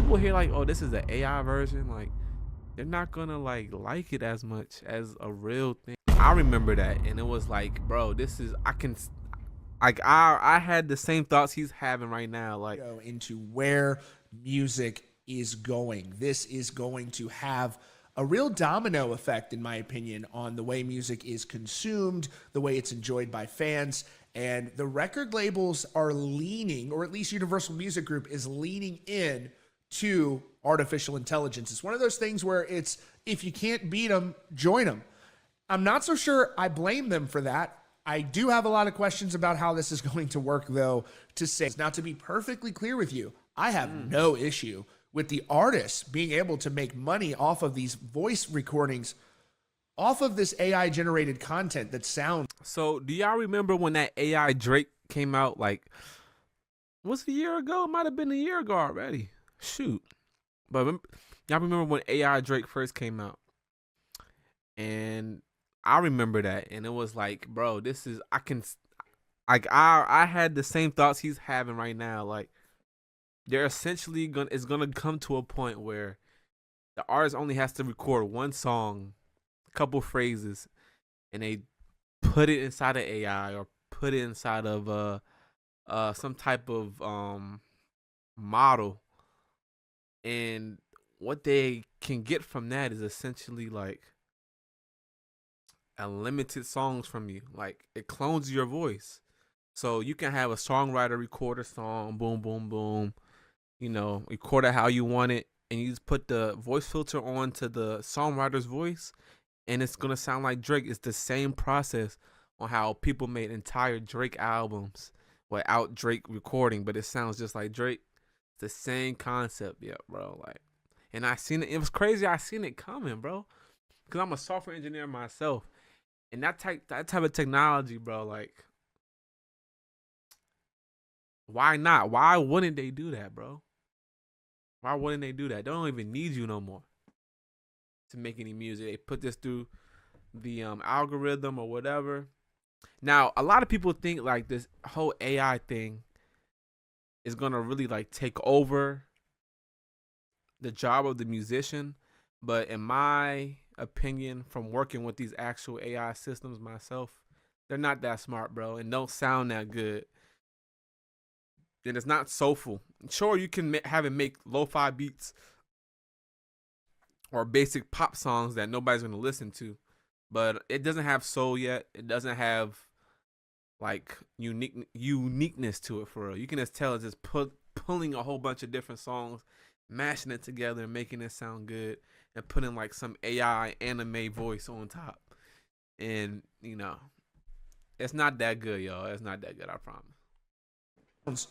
people hear like, oh, this is the AI version, like they're not gonna like it as much as a real thing. I remember that, and it was like, bro, this is I had the same thoughts he's having right now. Like, go into where music is going. This is going to have a real domino effect, in my opinion, on the way music is consumed, the way it's enjoyed by fans. And the record labels are leaning, or at least Universal Music Group is leaning in to artificial intelligence. It's one of those things where it's, if you can't beat them, join them. I'm not so sure I blame them for that. I do have a lot of questions about how this is going to work, though, to say. Now, to be perfectly clear with you, I have no issue with the artists being able to make money off of these voice recordings, off of this AI-generated content that sounds. so do y'all remember when that AI Drake came out? Like, was it a year ago? It might have been a year ago already. Shoot. But y'all remember when AI Drake first came out? And I remember that, and it was like, bro, this is, I had the same thoughts he's having right now. Like, they're essentially it's gonna come to a point where the artist only has to record one song, a couple phrases, and they put it inside of AI or put it inside of some type of model, and what they can get from that is essentially like unlimited songs from you. Like, it clones your voice, so you can have a songwriter record a song, boom, boom, boom, record it how you want it, and you just put the voice filter on to the songwriter's voice, and it's gonna sound like Drake. It's the same process on how people made entire Drake albums without Drake recording, but it sounds just like Drake. It's the same concept, yeah, bro. Like, and I seen it. It was crazy. I seen it coming, bro, because I'm a software engineer myself, and that type of technology, bro. Like, why not? Why wouldn't they do that, bro? Why wouldn't they do that? They don't even need you no more to make any music. They put this through the algorithm or whatever. Now, a lot of people think like this whole AI thing is gonna really like take over the job of the musician, but in my opinion, from working with these actual AI systems myself, they're not that smart, bro, and don't sound that good. And it's not soulful. Sure, you can have it make lo-fi beats or basic pop songs that nobody's gonna listen to, but it doesn't have soul yet. It doesn't have like uniqueness to it for real. You can just tell it's just pulling a whole bunch of different songs, mashing it together and making it sound good, and putting like some AI anime voice on top. And it's not that good, y'all. It's not that good, I promise.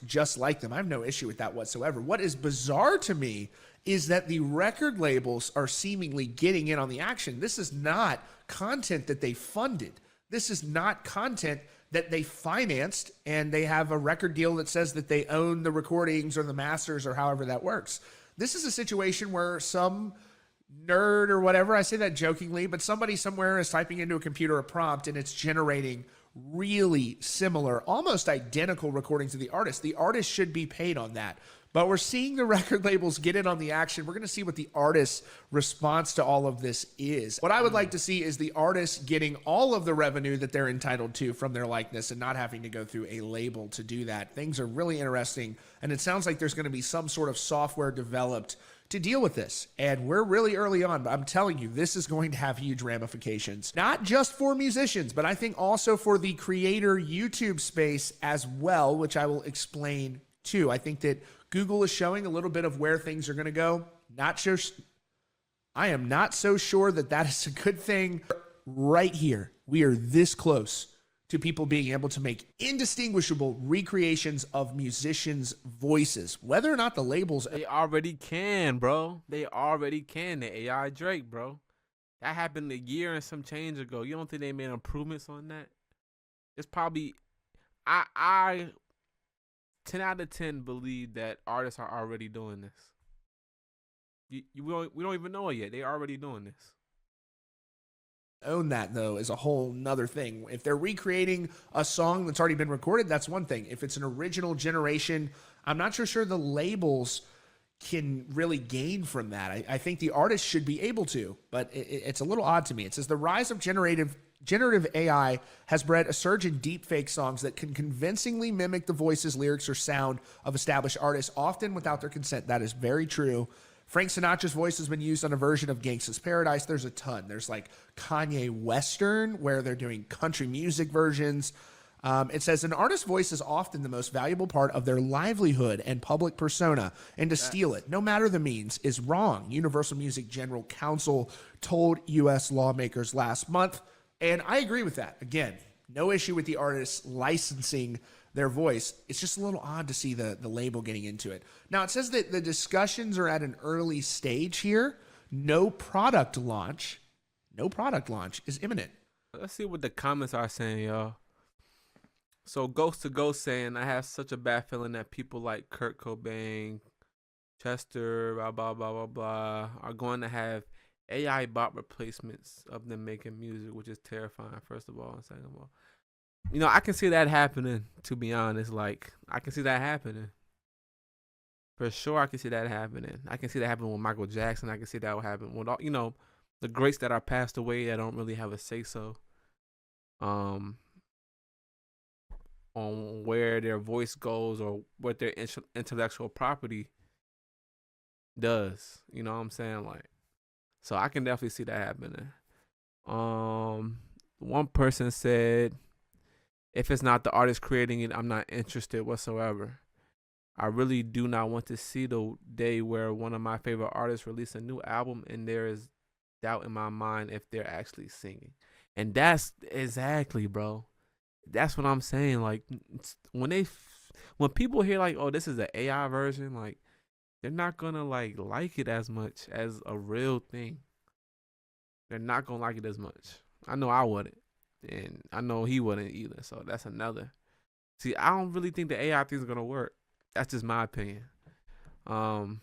Just like them. I have no issue with that whatsoever. What is bizarre to me is that the record labels are seemingly getting in on the action. This is not content that they funded. This is not content that they financed, and they have a record deal that says that they own the recordings or the masters or however that works. This is a situation where some nerd or whatever, I say that jokingly, but somebody somewhere is typing into a computer a prompt and it's generating really similar, almost identical recordings of the artist. The artist should be paid on that. But we're seeing the record labels get in on the action. We're going to see what the artist's response to all of this is. What I would like to see is the artist getting all of the revenue that they're entitled to from their likeness and not having to go through a label to do that. Things are really interesting, and it sounds like there's going to be some sort of software developed to deal with this. And we're really early on, but I'm telling you, this is going to have huge ramifications, not just for musicians, but I think also for the creator YouTube space as well, which I will explain too. I think that Google is showing a little bit of where things are going to go. Not sure. I am not so sure that that is a good thing. Right here, we are this close to people being able to make indistinguishable recreations of musicians' voices, whether or not the labels. They already can, bro. They already can. The AI Drake, bro. That happened a year and some change ago. You don't think they made improvements on that? It's probably, I 10 out of 10 believe that artists are already doing this. We don't even know it yet. They're already doing this. Own that, though, is a whole nother thing. If they're recreating a song that's already been recorded, that's one thing. If it's an original generation, I'm not sure the labels can really gain from that. I think the artist should be able to, but it's a little odd to me. It says the rise of generative AI has bred a surge in deepfake songs that can convincingly mimic the voices, lyrics, or sound of established artists, often without their consent. That is very true. Frank Sinatra's voice has been used on a version of Gangsta's Paradise. There's a ton. There's like Kanye Western, where they're doing country music versions. It says an artist's voice is often the most valuable part of their livelihood and public persona, and to steal it, no matter the means, is wrong. Universal Music General Counsel told U.S. lawmakers last month, and I agree with that. Again, no issue with the artists licensing their voice. It's just a little odd to see the label getting into it. Now, it says that the discussions are at an early stage here. No product launch is imminent. Let's see what the comments are saying, y'all. So Ghost to Ghost saying, I have such a bad feeling that people like Kurt Cobain, Chester, blah, blah, blah, blah, blah, are going to have AI bot replacements of them making music, which is terrifying, first of all. And second of all, you know, I can see that happening, to be honest. Like, I can see that happening. For sure, I can see that happening. I can see that happening with Michael Jackson. I can see that will happen with all, you know, the greats that are passed away that don't really have a say-so. On where their voice goes or what their intellectual property does. You know what I'm saying? Like, so I can definitely see that happening. One person said, if it's not the artist creating it, I'm not interested whatsoever. I really do not want to see the day where one of my favorite artists release a new album and there is doubt in my mind if they're actually singing. And that's exactly, bro. That's what I'm saying. Like, when people hear like, oh, this is an AI version, like, they're not gonna like it as much as a real thing. They're not gonna like it as much. I know I wouldn't, and I know he wouldn't either. So that's another. See, I don't really think the AI thing is gonna work. That's just my opinion. Yeah,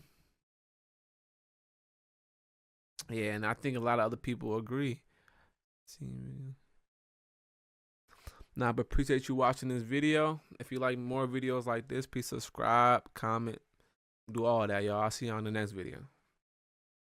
and I think a lot of other people agree. Nah, but appreciate you watching this video. If you like more videos like this, please subscribe, comment, do all that, y'all. I'll see you on the next video.